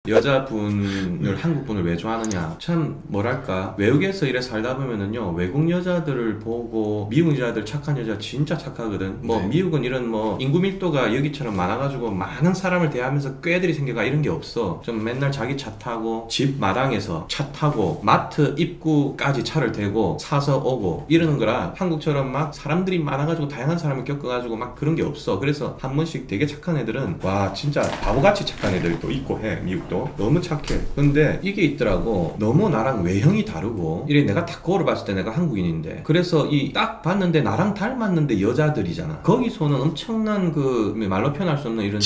여자분을 한국분을 왜 좋아하느냐, 참 뭐랄까 외국에서 이래 살다 보면은요 외국 여자들을 보고 미국 여자들 착한 여자 진짜 착하거든. 뭐 미국은 이런 뭐 인구 밀도가 여기처럼 많아가지고 많은 사람을 대하면서 꾀들이 생겨가 이런 게 없어. 좀 맨날 자기 차 타고 집 마당에서 차 타고 마트 입구까지 차를 대고 사서 오고 이러는 거라 한국처럼 막 사람들이 많아가지고 다양한 사람을 겪어가지고 막 그런 게 없어. 그래서 한 번씩 되게 착한 애들은 와 진짜 바보같이 착한 애들도 있고 해. 미국도 너무 착해. 근데 이게 있더라고. 너무 나랑 외형이 다르고 이래 내가 딱 거울을 봤을 때 내가 한국인인데 그래서 이 딱 봤는데 나랑 닮았는데 여자들이잖아. 거기서는 엄청난 그 말로 표현할 수 없는 이런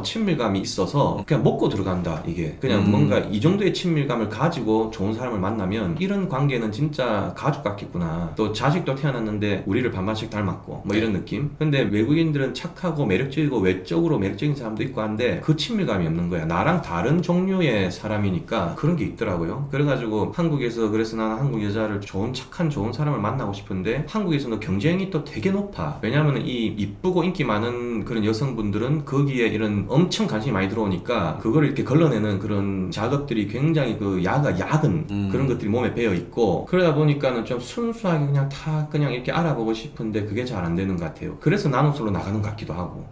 친밀감이 있어서 그냥 먹고 들어간다. 이게 그냥 뭔가 이 정도의 친밀감을 가지고 좋은 사람을 만나면 이런 관계는 진짜 가족 같겠구나. 또 자식도 태어났는데 우리를 반반씩 닮았고 뭐 이런 느낌. 근데 외국인들은 착하고 매력적이고 외적으로 매력적인 사람도 있고 한데 그 친밀감이 없는 거야. 나랑 다른 종류의 사람이니까 그런 게 있더라고요. 그래가지고 한국에서 그래서 나는 한국 여자를 착한 좋은 사람을 만나고 싶은데 한국에서는 경쟁이 또 되게 높아. 왜냐면 이 이쁘고 인기 많은 그런 여성분들은 거기에 이런 엄청 관심이 많이 들어오니까 그걸 이렇게 걸러내는 그런 작업들이 굉장히 그 야근 그런 것들이 몸에 배어 있고 그러다 보니까는 좀 순수하게 그냥 다 그냥 이렇게 알아보고 싶은데 그게 잘 안 되는 것 같아요. 그래서 나눠서로 나가는 것 같기도 하고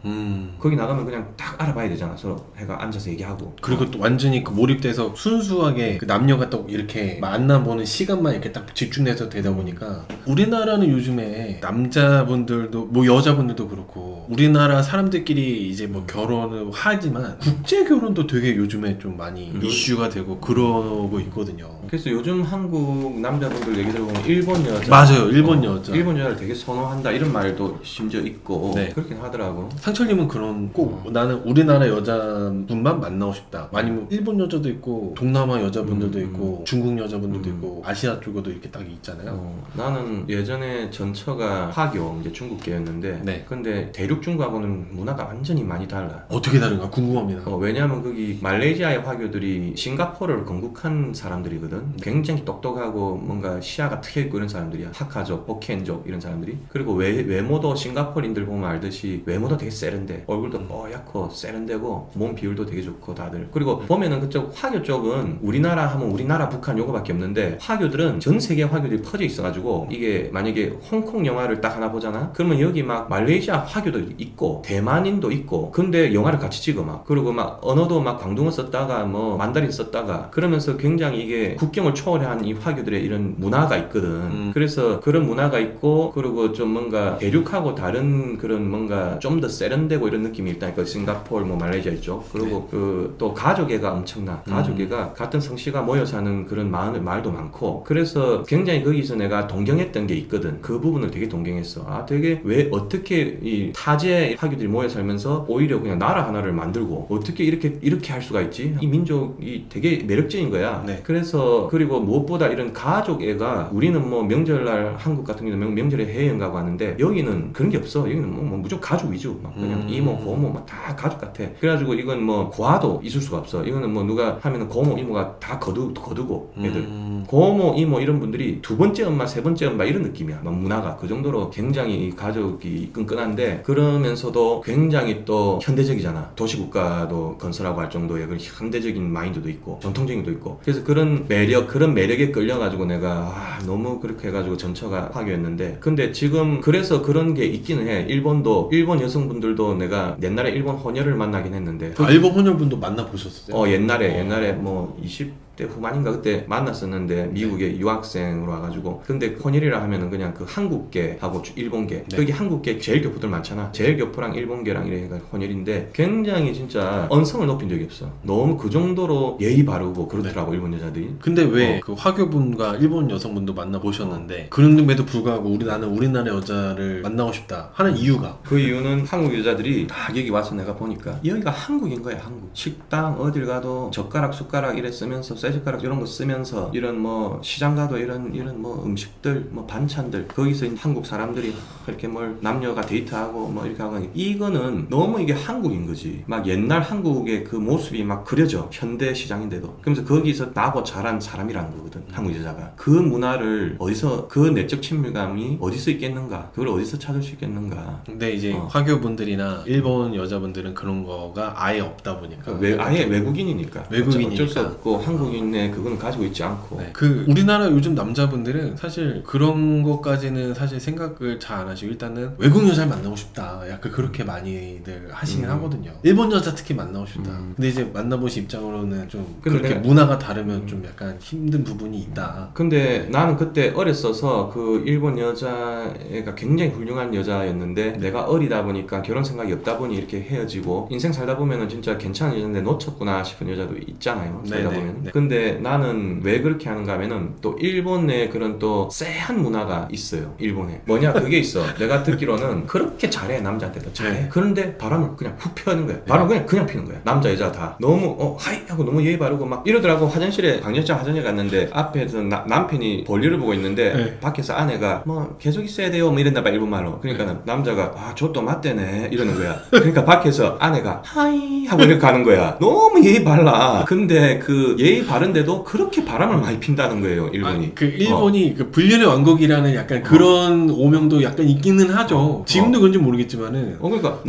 거기 나가면 그냥 딱 알아봐야 되잖아. 서로 해가 앉아서 얘기하고 그리고 또 완전히 그 몰입돼서 순수하게 그 남녀가 또 이렇게 만나보는 시간만 이렇게 딱 집중돼서 되다 보니까 우리나라는 요즘에 남자분들도 뭐 여자분들도 그렇고 우리나라 사람들끼리 이제 뭐 결혼을 하지만 국제 결혼도 되게 요즘에 좀 많이 이슈가 되고 그러고 있거든요. 그래서 요즘 한국 남자분들 얘기 들어보면 일본 여자 맞아요. 일본 여자 일본 여자를 되게 선호한다 이런 말도 심지어 있고 그렇긴 하더라고. 상철님은 그런 꼭 나는 우리나라 여자분만 만나고 싶다 아니면 일본 여자도 있고 동남아 여자분들도 있고 중국 여자분들도 있고 아시아 쪽에도 이렇게 딱 있잖아요. 나는 예전에 전처가 화교 이제 중국계였는데 근데 대륙 중국하고는 문화가 완전히 많이 달라. 어떻게 다른가 궁금합니다. 왜냐하면 거기 말레이시아의 화교들이 싱가포르를 건국한 사람들이거든. 굉장히 똑똑하고 뭔가 시야가 트여있고 이런 사람들이야. 하카족, 호켄족 이런 사람들이. 그리고 외모도 싱가포르인들 보면 알듯이 외모도 되게 세련돼. 얼굴도 뽀얗고 세련되고 몸 비율도 되게 좋고 다들. 그리고 보면은 그쪽 화교 쪽은 우리나라 하면 우리나라 북한 요거밖에 없는데 화교들은 전 세계 화교들이 퍼져 있어가지고 이게 만약에 홍콩 영화를 딱 하나 보잖아? 그러면 여기 막 말레이시아 화교도 있고 대만인도 있고 근데 영화를 같이 찍어 막. 그리고 막 언어도 막 광둥어 썼다가 뭐 만다린 썼다가 그러면서 굉장히 이게 국경을 초월한 이 화교들의 이런 문화가 있거든. 그래서 그런 문화가 있고 그리고 좀 뭔가 대륙하고 다른 그런 뭔가 좀 더 세련되고 이런 느낌이 일단 있고 싱가포르 뭐 말레이시아 있죠. 그리고 그 또 가족애가 엄청나. 가족애가 같은 성씨가 모여 사는 그런 말도 많고 그래서 굉장히 거기서 내가 동경했던 게 있거든. 그 부분을 되게 동경했어. 아 되게 왜 어떻게 이 타지의 화교들이 모여 살면서 오히려 그냥 나라 하나를 만들고 어떻게 이렇게 할 수가 있지? 이 민족이 되게 매력적인 거야. 그래서 그리고 무엇보다 이런 가족애가 우리는 뭐 명절날 한국 같은 경우는 명절에 해외여행 가고 하는데 여기는 그런 게 없어. 여기는 뭐 무조건 가족 위주. 막 그냥 이모 고모 막 다 가족 같아. 그래가지고 이건 뭐 고아도 있을 수가 없어. 이거는 뭐 누가 하면은 고모 이모가 다 거두고 애들 고모 이모 이런 분들이 두 번째 엄마 세 번째 엄마 이런 느낌이야. 막 문화가 그 정도로 굉장히 이 가족이 끈끈한데 그러면서도 굉장히 또 현대적이잖아. 도시국가도 건설하고 할 정도의 그런 현대적인 마인드도 있고 전통적인 것도 있고 그래서 그런 매력에 끌려가지고 내가 너무 그렇게 해가지고 전처가 화교였는데 근데 지금 그래서 그런 게 있기는 해. 일본 여성분들도 내가 옛날에 일본 혼혈을 만나긴 했는데 일본 혼혈분도 만나보셨어요? 옛날에 뭐 20대 후반인가 그때 만났었는데 미국에 유학생으로 와가지고 근데 혼혈이라 하면은 그냥 그 한국계하고 일본계 거기 한국계 제일 교포들 많잖아. 제일 교포랑 일본계랑 이래가 혼혈인데 굉장히 진짜 언성을 높인 적이 없어. 너무 그 정도로 예의 바르고 그렇더라고 일본 여자들이. 근데 왜 그 화교분과 일본 여성분도 만나보셨는데 그런데도 불구하고 나는 우리나라 여자를 만나고 싶다 하는 이유가? 그 이유는 한국 여자들이 다 여기 와서 내가 보니까 여기가 한국인 거야. 한국 식당 어딜 가도 젓가락 숟가락 이래 쓰면서 쇠젓가락 이런 거 쓰면서 이런 뭐 시장 가도 이런 뭐 음식들 뭐 반찬들 거기서 한국 사람들이 그렇게 뭘 남녀가 데이트하고 뭐 이렇게 하고 이거는 너무 이게 한국인 거지. 막 옛날 한국의 그 모습이 막 그려져. 현대 시장인데도. 그러면서 거기서 나고 자란 사람이라는 거거든. 한국 여자가. 그 문화를 어디서 그 내적 친밀감이 어디서 있겠는가? 그걸 어디서 찾을 수 있겠는가? 근데 이제 화교분들이나 일본 여자분들은 그런 거가 아예 없다 보니까 아예 외국인이니까. 외국인이니까 어쩔 수 없고 한국인의 그거는 가지고 있지 않고. 네. 그 우리나라 요즘 남자분들은 사실 그런 것까지는 사실 생각을 잘 안 하시고 일단은 외국 여자를 만나고 싶다. 약간 그렇게 많이들 하시긴 하거든요. 일본 여자 특히 만나고 싶다. 근데 이제 만나보신 입장으로는 좀 그렇게 문화가 다르면 좀 약간 힘든 부분이 있다. 근데 나는 그때 어렸어서 그 일본 여자애가 굉장히 훌륭한 여자였는데 내가 어리다 보니까 결혼 생각이 없다 보니 이렇게 헤어지고 인생 살다 보면은 진짜 괜찮은 여자인데 놓쳤구나 싶은 여자도 있잖아요. 살다 보면. 네. 근데 나는 왜 그렇게 하는가 하면은 또 일본의 그런 또 쎄한 문화가 있어요. 일본에. 뭐냐 그게 있어. 내가 듣기로는 그렇게 잘해 남자한테도 잘해. 네. 그런데 바람을 그냥 훅 피우는 거야. 바람을 그냥 피우는 거야. 남자 여자 다. 너무 하이 하고 너무 예의 바르고 막 이러더라고. 화장실에 강력장 화장실 갔는데 앞에서 남편이 볼일을 보고 있는데 네. 밖에서 아내가 뭐 계속 있어야 돼요 뭐 이랬나 봐 일본말로. 그러니까 남자가 저 또 맞대네 이러는 거야. 그러니까 밖에서 아내가 하이 하고 이렇게 가는 거야. 너무 예의 발라. 근데 그 예의 바른데도 그렇게 바람을 많이 핀다는 거예요 일본이. 그 일본이 그 불륜의 왕국이라는 약간 그런 오명도 약간 있기는 하죠. 지금도 그런지 모르겠지만은. 그러니까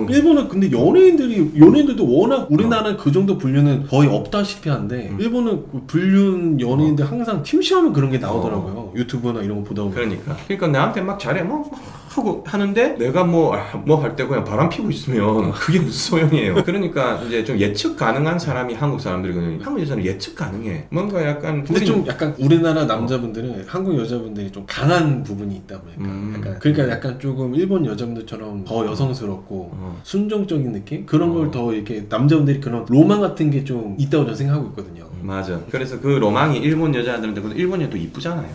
일본은 근데 연예인들도 워낙 우리나라는 그 정도 불륜은 거의 없다시피 한데 일본은 그 불륜 연예인들 항상 심심하면 그런 게 나오더라고요. 유튜브나 이런 거 보다 보면. 그러니까 나한테 막 잘해 뭐 하고 하는데 내가 뭐 할 때 그냥 바람 피고 있으면 그게 무슨 소용이에요. 그러니까 이제 좀 예측 가능한 사람이 한국 사람들이거든요. 한국 여자는 예측 가능해. 뭔가 약간 근데 좀 약간 우리나라 남자분들은 한국 여자분들이 좀 강한 부분이 있다 보니까 그러니까 약간 조금 일본 여자분들처럼 더 여성스럽고 순종적인 느낌? 그런 걸 더 이렇게 남자분들이 그런 로망 같은 게 좀 있다고 저는 생각하고 있거든요. 맞아. 그래서 그 로망이 일본 여자들한테 일본 여자도 이쁘잖아요.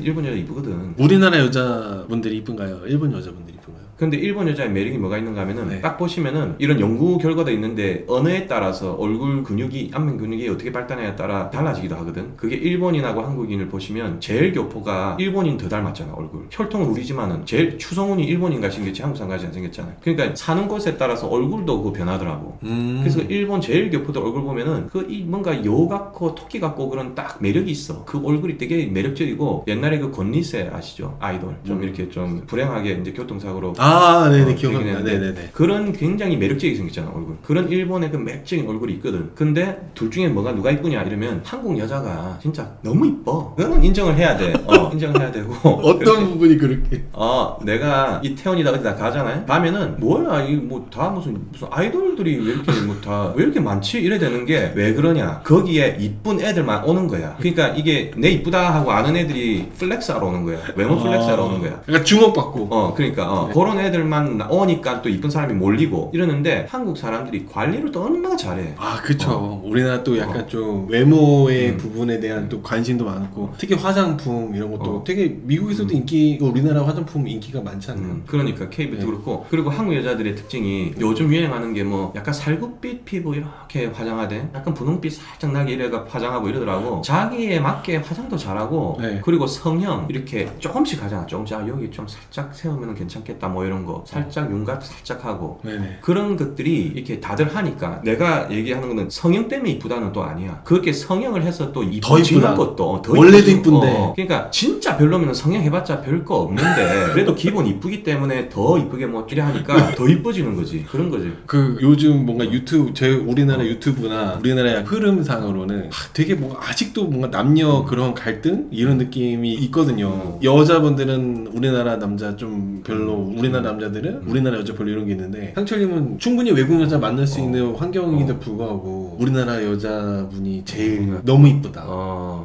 일본 여자 이쁘거든. 우리나라 여자분들이 이쁜가요? 일본 여자분들이 이쁜가요? 근데 일본 여자의 매력이 뭐가 있는가 하면은 딱 보시면은 이런 연구 결과도 있는데 언어에 따라서 얼굴 근육이 안면 근육이 어떻게 발달하냐에 따라 달라지기도 하거든. 그게 일본인하고 한국인을 보시면 제일 교포가 일본인 더 닮았잖아 얼굴. 혈통은 우리지만은 제일 추성훈이 일본인같이 생겼지 한국 사람같이 안 생겼잖아. 그러니까 사는 곳에 따라서 얼굴도 그 변하더라고. 그래서 일본 제일 교포들 얼굴 보면은 뭔가 여우 같고 토끼 같고 그런 딱 매력이 있어. 그 얼굴이 되게 매력적이고 옛날에 그 권리세 아시죠? 아이돌 좀 이렇게 좀 불행하게 이제 교통사고로 네네 기억납니다. 네네네. 그런 굉장히 매력적이게 생겼잖아 얼굴. 그런 일본의 그 매력적인 얼굴이 있거든. 근데 둘 중에 누가 이쁘냐 이러면 한국 여자가 진짜 너무 이뻐. 그건 인정을 해야 돼. 인정을 해야 되고. 어떤 부분이 그렇게? 내가 이태원이다 어디다 가잖아요. 가면은 뭐야 이 뭐 다 무슨 아이돌들이 왜 이렇게 왜 이렇게 많지 이래 되는 게 왜 그러냐. 거기에 이쁜 애들만 오는 거야. 그러니까 이게 내 이쁘다 하고 아는 애들이 플렉스하러 오는 거야. 외모 플렉스하러 오는 거야. 그러니까 주목받고. 그러니까 그런 애들만 오니까 또 이쁜 사람이 몰리고 이러는데 한국 사람들이 관리를 또 얼마나 잘해. 그쵸. 우리나라 또 약간 좀 외모의 부분에 대한 또 관심도 많고 특히 화장품 이런 것도 되게 미국에서도 우리나라 화장품 인기가 많지 않나요? 그러니까 K뷰티도 그렇고. 그리고 한국 여자들의 특징이 요즘 유행하는 게 뭐 약간 살구빛 피부 이렇게 화장하대. 약간 분홍빛 살짝 나게 이래가 화장하고 이러더라고. 자기에 맞게 화장도 잘하고 그리고 성형 이렇게 조금씩 하잖아. 조금씩 여기 좀 살짝 세우면 괜찮겠다 뭐 이런 거 살짝 윤곽 살짝 하고 그런 것들이 이렇게 다들 하니까 내가 얘기하는 거는 성형 때문에 이쁘다는 또 아니야. 그렇게 성형을 해서 또 이쁘지는 것도 더 원래도 이쁜데 그러니까 진짜 별로면 성형 해봤자 별거 없는데 그래도 기본 이쁘기 때문에 더 이쁘게 뭐 이래 하니까 더 이뻐지는 거지. 그런 거지. 그 요즘 뭔가 유튜브 우리나라 유튜브나 우리나라의 흐름상으로는 되게 뭔가 아직도 뭔가 남녀 그런 갈등 이런 느낌이 있거든요. 여자분들은 우리나라 남자 좀 별로 우리나라 남자들은 우리나라 여자 별로 이런 게 있는데 상철님은 충분히 외국 여자 만날 수 있는 환경인데 불구하고 우리나라 여자분이 제일 너무 이쁘다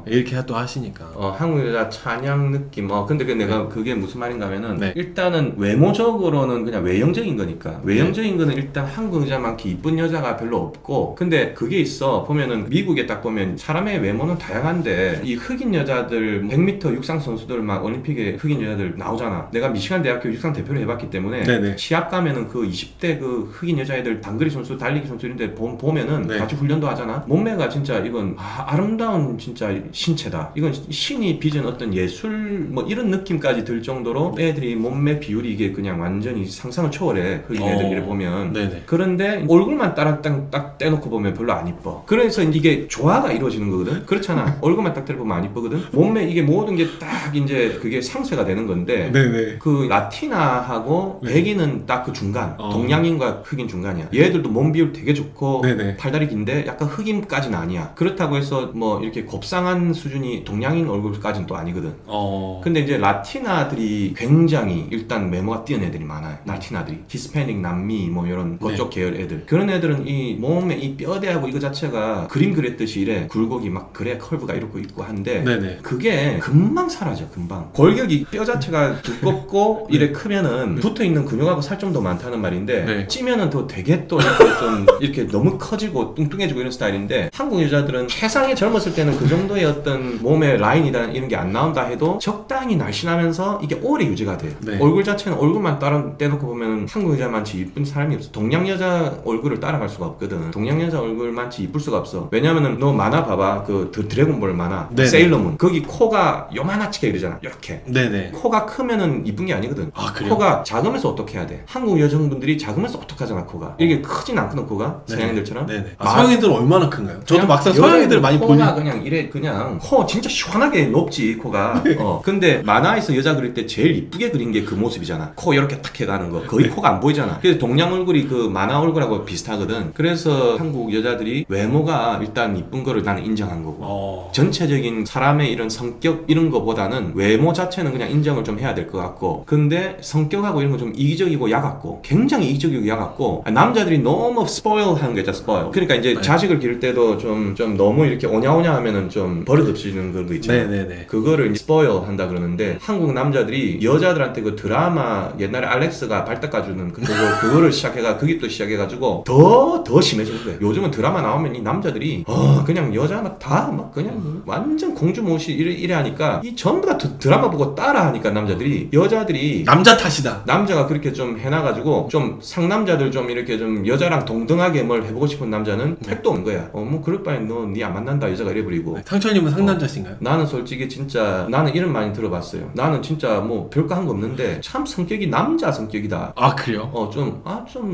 이렇게 또 하시니까 한국 여자 찬양 느낌 근데 내가 그게 무슨 말인가 하면은 일단은 외모적으로는 그냥 외형적인 거니까 외형적인 거는 일단 한국 여자만큼 이쁜 여자가 별로 없고 근데 그게 있어 보면은 미국에 딱 보면 사람의 외모는 다양한데 이 흑인 여자들 100m 육상 선수들 막 올림픽에 흑인 여자들 나오잖아. 내가 미시간 대학교 육상 대표를 해봤기 해봤기 때문에 네네. 시합 가면은 그 20대 그 흑인 여자애들 단거리 선수, 달리기 선수 이런데 보면은 네. 같이 훈련도 하잖아. 몸매가 진짜 이건 아름다운 진짜 신체다. 이건 신이 빚은 어떤 예술 뭐 이런 느낌까지 들 정도로 애들이 몸매 비율이 이게 그냥 완전히 상상을 초월해. 흑인 애들을 보면. 네네. 그런데 얼굴만 딱 떼놓고 보면 별로 안 이뻐. 그래서 이게 조화가 이루어지는 거거든. 그렇잖아. 얼굴만 딱 떼보면 안 이쁘거든. 몸매 이게 모든 게 딱 이제 그게 상쇄가 되는 건데 네네. 그 라티나하고 네. 백인은 딱 그 중간, 동양인과 흑인 중간이야. 얘들도 몸 비율 되게 좋고 네네. 팔다리 긴데 약간 흑인까지는 아니야. 그렇다고 해서 뭐 이렇게 곱상한 수준이 동양인 얼굴까지는 또 아니거든. 근데 이제 라티나들이 굉장히 일단 외모가 뛰어난 애들이 많아요. 라티나들이 히스패닉, 남미 뭐 이런 그쪽 계열 애들. 그런 애들은 이 몸에 이 뼈대하고 이거 자체가 그림 그렸듯이 이래 굴곡이 막 그래 컬브가 이렇게 있고 한데 네네. 그게 금방 사라져. 금방 골격이 뼈 자체가 두껍고 이래 크면은 붙어있는 근육하고 살 좀 더 많다는 말인데 네. 찌면은 더 되게 또 이렇게 좀 이렇게 너무 커지고 뚱뚱해지고 이런 스타일인데 한국 여자들은 세상에 젊었을 때는 그 정도의 어떤 몸의 라인이다 이런 게 안 나온다 해도 적당히 날씬하면서 이게 오래 유지가 돼. 네. 얼굴 자체는 얼굴만 따라 떼놓고 보면 한국 여자만치 이쁜 사람이 없어. 동양 여자 얼굴을 따라갈 수가 없거든. 동양 여자 얼굴만치 이쁠 수가 없어. 왜냐면은 너 만화 봐봐. 그 드래곤볼 만화 네네. 세일러문 거기 코가 요만하게 이러잖아. 이렇게 네네. 코가 크면은 이쁜 게 아니거든. 아, 그래요? 코가 작으면서 어떻게 해야 돼? 한국 여성분들이 작으면서 어떡하잖아 코가. 이게 크진 않거든 코가. 서양인들처럼. 네네. 서양인들은 얼마나 큰가요? 저도 막상 서양인들 많이 보니 코가 그냥 이래 그냥 코 진짜 시원하게 높지 코가. 근데 만화에서 여자 그릴 때 제일 이쁘게 그린 게 그 모습이잖아. 코 이렇게 탁 해가는 거. 거의 코가 안 보이잖아. 그래서 동양 얼굴이 그 만화 얼굴하고 비슷하거든. 그래서 한국 여자들이 외모가 일단 이쁜 거를 나는 인정한 거고. 전체적인 사람의 이런 성격 이런 거보다는 외모 자체는 그냥 인정을 좀 해야 될 것 같고. 근데 성격하고 이런 거 좀 이기적이고 야같고 굉장히 이기적이고 야같고 남자들이 너무 스포일 하는 거 있잖아. 스포일. 그러니까 이제 자식을 기를 때도 좀 너무 이렇게 오냐오냐 하면은 좀 버릇없이는 그런 거 있잖아. 네네네. 그거를 스포일 한다 그러는데 한국 남자들이 여자들한테 그 드라마 옛날에 알렉스가 발 닦아주는 그거를 그게 또 시작해가지고 더 심해지는 거야. 요즘은 드라마 나오면 이 남자들이 그냥 여자 막 그냥 완전 공주 모시 이래 하니까 이 전부 다 드라마 보고 따라 하니까 남자들이 여자들이 남자 탓이다. 남자가 그렇게 좀 해놔가지고 좀 상남자들 좀 이렇게 좀 여자랑 동등하게 뭘 해보고 싶은 남자는 택도 없는 거야. 뭐 그럴 바엔 너 니 안 만난다 여자가 이래버리고. 상철님은 상남자신가요? 나는 솔직히 진짜 나는 이런 많이 들어봤어요. 나는 진짜 뭐 별거 한 거 없는데 참 성격이 남자 성격이다. 아, 그래요? 좀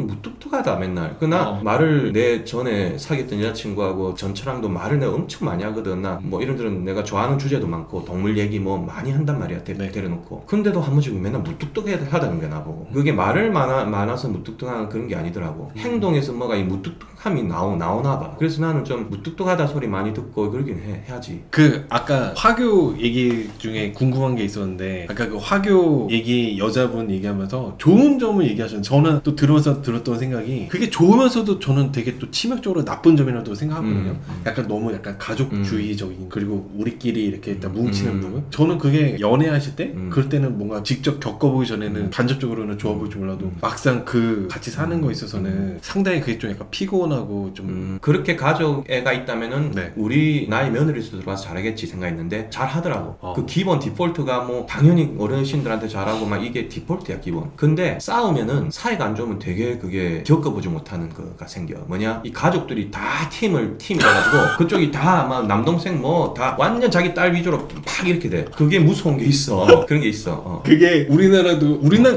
무뚝뚝하다 맨날. 나 말을 내 전에 사귀었던 여자친구하고 전처랑도 말을 내가 엄청 많이 하거든. 나 뭐 이런저런 내가 좋아하는 주제도 많고 동물 얘기 뭐 많이 한단 말이야. 데려놓고. 근데도 한 번씩 맨날 무뚝뚝하다는 거야 나보고. 그게 말을 많아서 무뚝뚝한 그런 게 아니더라고. 행동에서 뭐가 이 무뚝뚝함이 나오나 봐. 그래서 나는 좀 무뚝뚝하다 소리 많이 듣고 그러긴 해야지. 아까 화교 얘기 중에 궁금한 게 있었는데 아까 그 화교 얘기 여자분 얘기하면서 좋은 점을 얘기하셨는데 저는 또 들어서 들었던 생각이 그게 좋으면서도 저는 되게 또 치명적으로 나쁜 점이라고 생각하거든요. 약간 너무 약간 가족주의적인 그리고 우리끼리 이렇게 일단 뭉치는 부분. 저는 그게 연애하실 때 그럴 때는 뭔가 직접 겪어보기 전에는 간접적으로는 좋아 보일지 몰라도 막상 그 같이 사는 거 있어서는 상당히 그게 좀 약간 피곤하고 좀 그렇게 가족 애가 있다면은 네. 우리 나이 며느리도 들어와서 잘하겠지 생각했는데 잘 하더라고. 그 기본 디폴트가 뭐 당연히 어르신들한테 잘하고 막 이게 디폴트야 기본. 근데 싸우면은 사이가 안 좋으면 되게 그게 겪어보지 못하는 거가 생겨. 뭐냐 이 가족들이 다 팀이라가지고 그쪽이 다 막 남동생 뭐 다 완전 자기 딸 위주로 팍 이렇게 돼. 그게 무서운 게 있어. 그런 게 있어. 그게 우리나라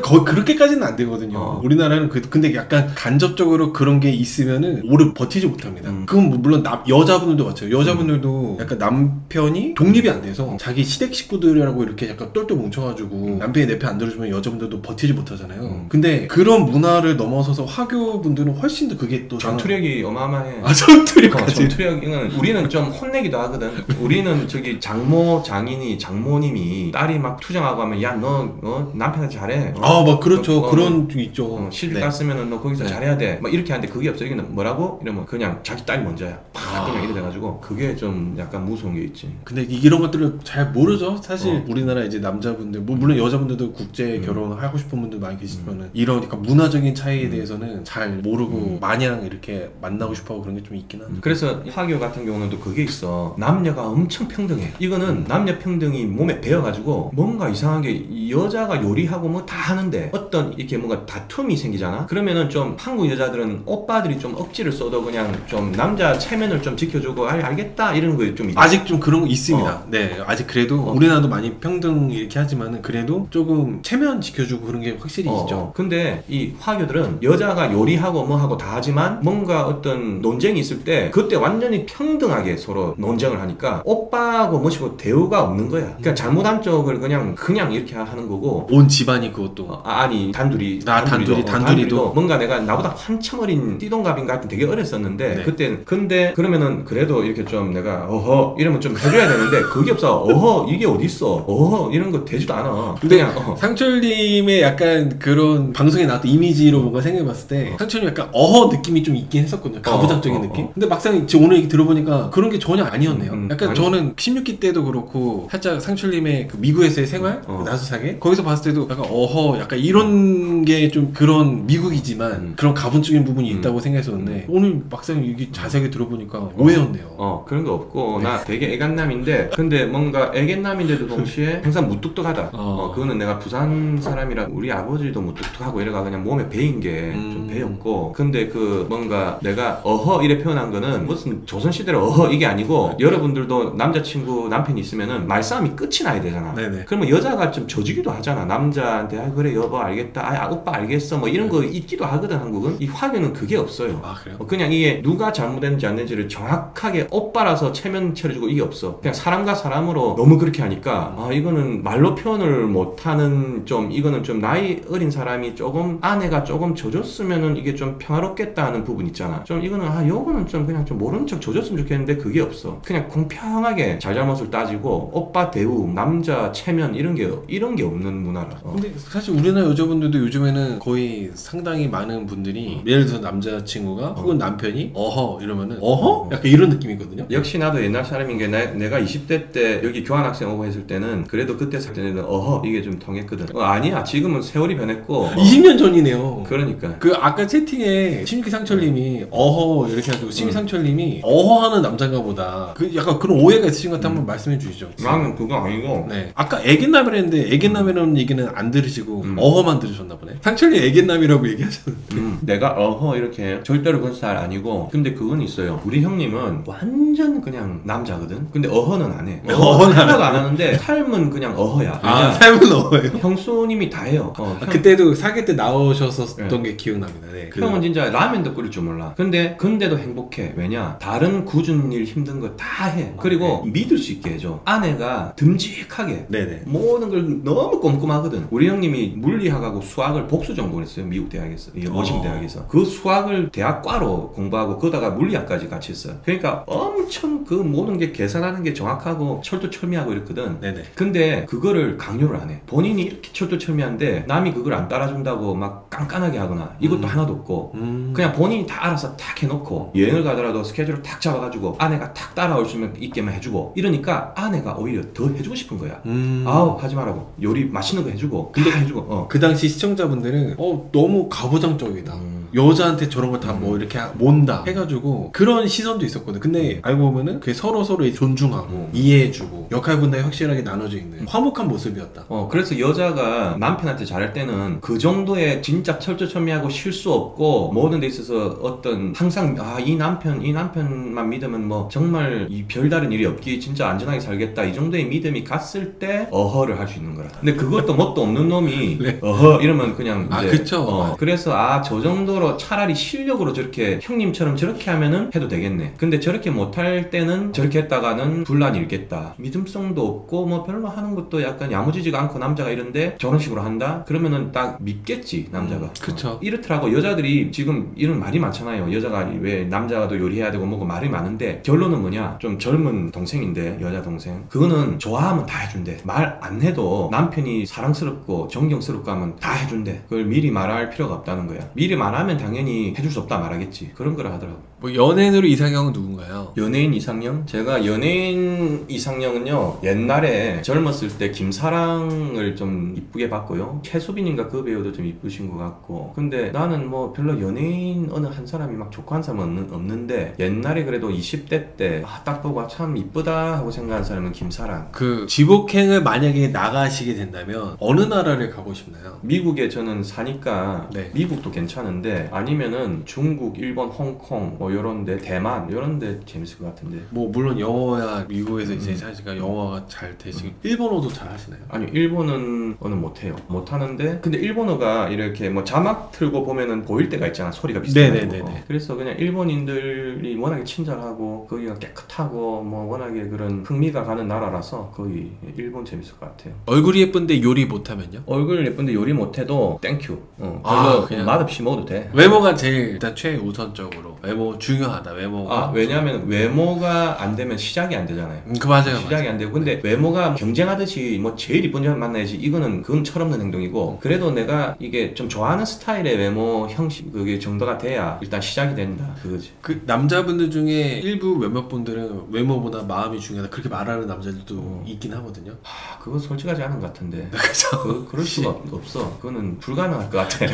거의 그렇게까지는 안 되거든요. 우리나라는 근데 약간 간접적으로 그런 게 있으면은 오래 버티지 못합니다. 그건 뭐 물론 여자분들도 마찬가지예요. 여자분들도 약간 남편이 독립이 안 돼서 자기 시댁 식구들이라고 이렇게 약간 똘똘 뭉쳐가지고 남편이 내 편 안 들어주면 여자분들도 버티지 못하잖아요. 근데 그런 문화를 넘어서서 화교분들은 훨씬 더 그게 또 전투력이 어마어마해. 전투력까지. 전투력은 우리는 좀 혼내기도 하거든. 우리는 저기 장모님이 딸이 막 투정하고 하면 야 너 남편한테 잘해. 막 그렇죠. 그런 게 있죠. 실비 깠으면은 너 거기서 잘해야 돼. 막 이렇게 하는데 그게 없어. 여기는 뭐라고 뭐라고? 이러면 그냥 자기 딸이 먼저야. 팍 그냥 이래 돼가지고 그게 좀 약간 무서운 게 있지. 근데 이런 것들을 잘 모르죠. 사실 우리나라 이제 남자분들, 뭐 물론 여자분들도 국제 결혼을 하고 싶은 분들 많이 계시지만은 이런 그러니까 문화적인 차이에 대해서는 잘 모르고 마냥 이렇게 만나고 싶어하고 그런 게 좀 있긴 한데. 그래서 화교 같은 경우는 또 그게 있어. 남녀가 엄청 평등해. 이거는 남녀 평등이 몸에 배어가지고 뭔가 이상하게 여자가 요리하고 뭐 다 하는데 어떤 이렇게 뭔가 다툼이 생기잖아. 그러면은 좀 한국 여자들은 오빠들이 좀 억지를 써도 그냥 좀 남자 체면을 좀 지켜주고 알겠다 이런 거 좀 아직 좀 그런 거 있습니다. 네, 아직 그래도 우리나라도 많이 평등 이렇게 하지만은 그래도 조금 체면 지켜주고 그런 게 확실히 있죠. 근데 이 화교들은 여자가 요리하고 뭐 하고 다 하지만 뭔가 어떤 논쟁이 있을 때 그때 완전히 평등하게 서로 논쟁을 하니까 오빠하고 뭐시고 대우가 없는 거야. 그러니까 잘못한 쪽을 그냥 이렇게 하는 거고 온 집안이 그것도 아니 단둘이도 뭔가 내가 나보다 한참 어린 띠동갑인가 하여튼 되게 어렸었는데 네. 그때 근데 그러면은 그래도 이렇게 좀 내가 어허 이러면 좀 해줘야 되는데 그게 없어. 어허 이게 어딨어 어허 이런 거 되지도 않아. 근데 그냥 상철님의 약간 그런 방송에 나왔던 이미지로 뭔가 생각해봤을 때 상철님 약간 어허 느낌이 좀 있긴 했었거든요. 가부장적인 느낌. 근데 막상 지금 오늘 얘기 들어보니까 그런 게 전혀 아니었네요. 약간 아니. 저는 16기 때도 그렇고 살짝 상철님의 그 미국에서의 생활 나수사계 거기서 봤을 때도 약간 어허 약간 이런 게 좀 그런 미국이지만 그런 가부적인 부분이 있다고 생각했었는데 오늘 막상 이게 자세하게 들어보니까 오해였네요. 그런 거 없고 나 되게 애간남인데 근데 뭔가 애견남인데도 동시에 항상 무뚝뚝하다. 그거는 내가 부산 사람이라 우리 아버지도 무뚝뚝하고 이래가 그냥 몸에 배인 게 좀 배였고 근데 그 뭔가 내가 어허 이래 표현한 거는 무슨 조선시대로 어허 이게 아니고 여러분들도 남자친구 남편이 있으면은 말싸움이 끝이 나야 되잖아. 네네. 그러면 여자가 좀 져주기도 하잖아. 남자한테 아 그래 여보 알겠다 오빠 알겠어 뭐 이런 거 있기도 하거든. 한국은 이 화교는 그게 없어요. 아 그래요? 그냥 이게 누가 잘못했는지 안 했는지를 정확하게 오빠라서 체면 차려주고 이게 없어. 그냥 사람과 사람으로 너무 그렇게 하니까 아 이거는 말로 표현을 못하는 좀 이거는 좀 나이 어린 사람이 조금 아내가 조금 져줬으면은 이게 좀 평화롭겠다 하는 부분 있잖아. 좀 이거는 아 요거는 좀 그냥 좀 모른 척 져줬으면 좋겠는데 그게 없어. 그냥 공평하게 잘잘못을 따지고 오빠 대우 남자 체면 이런 게 없는 문화라. 근데 사실 우리나라 여자분들도 요즘에는 거의 상당히 많은 분들이 예를 들어서 남자친구가 혹은 남편이 어허 이러면은 어허? 약간 이런 느낌이거든요. 역시 나도 옛날 사람인 게 내가 20대 때 여기 교환학생 오고 했을 때는 그래도 그때 살 때는 어허 이게 좀 통했거든. 아니야 지금은 세월이 변했고 20년 전이네요. 그러니까 그 아까 채팅에 심기 상철님이 어허 이렇게 해가지고 심기 상철님이 어허하는 남자인가 보다 그 약간 그런 오해가 있으신 것 같아 한번 말씀해 주시죠. 나는 그거 아니고 네 아까 애견남이라 했는데 애견남이라는 얘기는 안 들으시고 어허만 들으셨나 보네. 상철님 애견남이라고 얘기하셨는데 내가 어허 이렇게 절대로 그런 스타일 아니고 근데 그건 있어요. 우리 형님은 완전 그냥 남자거든. 근데 어허는 안 해. 어허는 하나도 안 하는데 삶은 그냥 어허야. 아 삶은 어허예요? 형수님이 다 해요. 그때도 사귈 때 나오셨었던 게 기억납니다. 네. 형은 진짜 라면도 끓일 줄 몰라. 근데도 행복해. 왜냐? 다른 굳은 일 힘든 거 다 해. 그리고 믿을 수 있게 해줘. 아내가 듬직하게 네네. 모든 걸 너무 꼼꼼하거든. 우리 형님이 물리학하고 수학을 복수 전공했어요. 미국 대학에서. 워싱 대학에서. 그 수학을 대학과로 공부하고 그러다가 물리학까지 같이 했어요. 그러니까 엄청 그 모든 게 계산하는 게 정확하고 철두철미하고 이랬거든. 네네. 근데 그거를 강요를 안 해. 본인이 이렇게 철두철미한데 남이 그걸 안 따라준다고 막 깐깐하게 하거나 이것도 하나도 없고 그냥 본인이 다 알아서 탁 해놓고 여행을 가더라도 스케줄을 탁 잡아가지고 아내가 탁 따라올 수 있게만 해주고 이러니까 아내가 오히려 더 해주고 싶은 거야. 아우 하지 말라고. 요리 맛있는 거 해주고 다 해주고 그 당시 시청자분들은 너무 가부장적이다. 여자한테 저런 거 다 뭐 이렇게 몬다 해가지고 그런 시선도 있었거든. 근데 알고 보면은 그게 서로 존중하고 이해해주고 역할 분담이 확실하게 나눠져 있는 화목한 모습이었다. 그래서 여자가 남편한테 잘할 때는 그 정도의 진짜 철두철미하고 실수 없고 모든 데 있어서 어떤 항상 이 남편만 믿으면 뭐 정말 이 별다른 일이 없기 진짜 안전하게 살겠다 이 정도의 믿음이 갔을 때 어허를 할 수 있는 거라. 근데 그것도 뭣도 없는 놈이 네. 어허 이러면 그냥 이제 그쵸. 그래서 저 정도로 차라리 실력으로 저렇게 형님처럼 저렇게 하면은 해도 되겠네. 근데 저렇게 못할 때는 저렇게 했다가는 분란이 일겠다. 믿음성도 없고 뭐 별로 하는 것도 약간 야무지지가 않고 남자가 이런데 저런 식으로 한다? 그러면은 딱 믿겠지 남자가. 그쵸. 이렇더라고. 여자들이 지금 이런 말이 많잖아요. 여자가 왜 남자도 요리해야 되고 뭐고 말이 많은데 결론은 뭐냐? 좀 젊은 동생인데 여자 동생 그거는 좋아하면 다 해준대. 말 안 해도 남편이 사랑스럽고 존경스럽고 하면 다 해준대. 그걸 미리 말할 필요가 없다는 거야. 미리 말하면 나라면 당연히 해줄 수 없다 말하겠지. 그런 거라 하더라고. 뭐 연예인으로 이상형은 누군가요? 연예인 이상형? 제가 연예인 이상형은요, 옛날에 젊었을 때 김사랑을 좀 이쁘게 봤고요. 최수빈인가 그 배우도 좀 이쁘신 것 같고. 근데 나는 뭐 별로 연예인 어느 한 사람이 막 좋고 한 사람은 없는데, 옛날에 그래도 20대 때 딱 보고 참 이쁘다 하고 생각하는 사람은 김사랑. 그 지복행을 만약에 나가시게 된다면 어느 나라를 가고 싶나요? 미국에 저는 사니까 네. 미국도 괜찮은데, 아니면은 중국, 일본, 홍콩 뭐 요런데, 대만 요런데 재밌을 것 같은데. 뭐 물론 영어야 미국에서 이제 사실은 영어가 잘 되시고 일본어도 잘 하시나요? 아니, 일본어는 못해요. 못하는데, 근데 일본어가 이렇게 뭐 자막 틀고 보면은 보일 때가 있잖아. 소리가 비슷하고. 네네네네. 그래서 그냥 일본인들이 워낙에 친절하고 거기가 깨끗하고 뭐 워낙에 그런 흥미가 가는 나라라서 거기 일본 재밌을 것 같아요. 얼굴이 예쁜데 요리 못하면요? 얼굴 예쁜데 요리 못해도 땡큐. 별로 그냥 맛없이 먹어도 돼. 외모가 제일 일단 최우선적으로 외모 중요하다. 외모가 왜냐하면 외모가 안 되면 시작이 안 되잖아요. 그 맞아요. 시작이 안 되고, 근데 외모가 경쟁하듯이 뭐 제일 이쁜 여자 만나야지, 그건 철없는 행동이고, 그래도 내가 이게 좀 좋아하는 스타일의 외모 형식 그게 정도가 돼야 일단 시작이 된다, 그거지. 그 남자분들 중에 일부 몇몇 분들은 외모보다 마음이 중요하다 그렇게 말하는 남자들도 있긴 하거든요. 그거 솔직하지 않은 것 같은데. 그렇죠. 그럴 수가 없어. 그거는 불가능할 것 같아.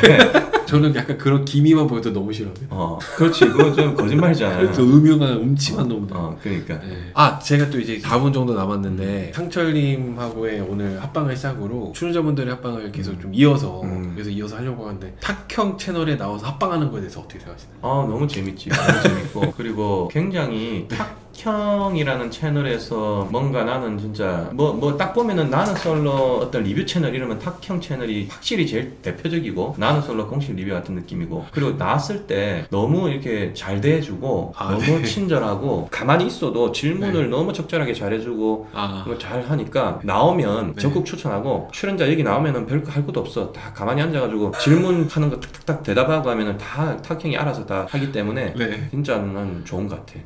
저는 약간 그런 기미만 보여도 너무 싫어요. 그렇지. 그거 좀 거짓말이잖아요. 그 음흉한 음침한 놈들. 그러니까. 네. 제가 또 이제 4분 정도 남았는데 상철님하고의 오늘 합방을 시작으로 출연자분들의 합방을 계속 좀 이어서 그래서 이어서 하려고 하는데, 탁형 채널에 나와서 합방하는 거에 대해서 어떻게 생각하시나요? 너무 재밌지. 너무 재밌고, 그리고 굉장히 탁형이라는 채널에서 뭔가 나는 진짜 뭐 딱 보면은 나는 솔로 어떤 리뷰 채널 이러면 탁형 채널이 확실히 제일 대표적이고, 나는 솔로 공식 리뷰 같은 느낌이고, 그리고 나왔을 때 너무 이렇게 잘 대해주고 너무 친절하고, 가만히 있어도 질문을 너무 적절하게 잘해주고 뭐 잘 하니까 나오면 적극 추천하고, 출연자 여기 나오면은 별거 할 것도 없어. 다 가만히 앉아가지고 질문하는 거 탁탁탁 대답하고 하면은 다 탁형이 알아서 다 하기 때문에 진짜 난 좋은 것 같아.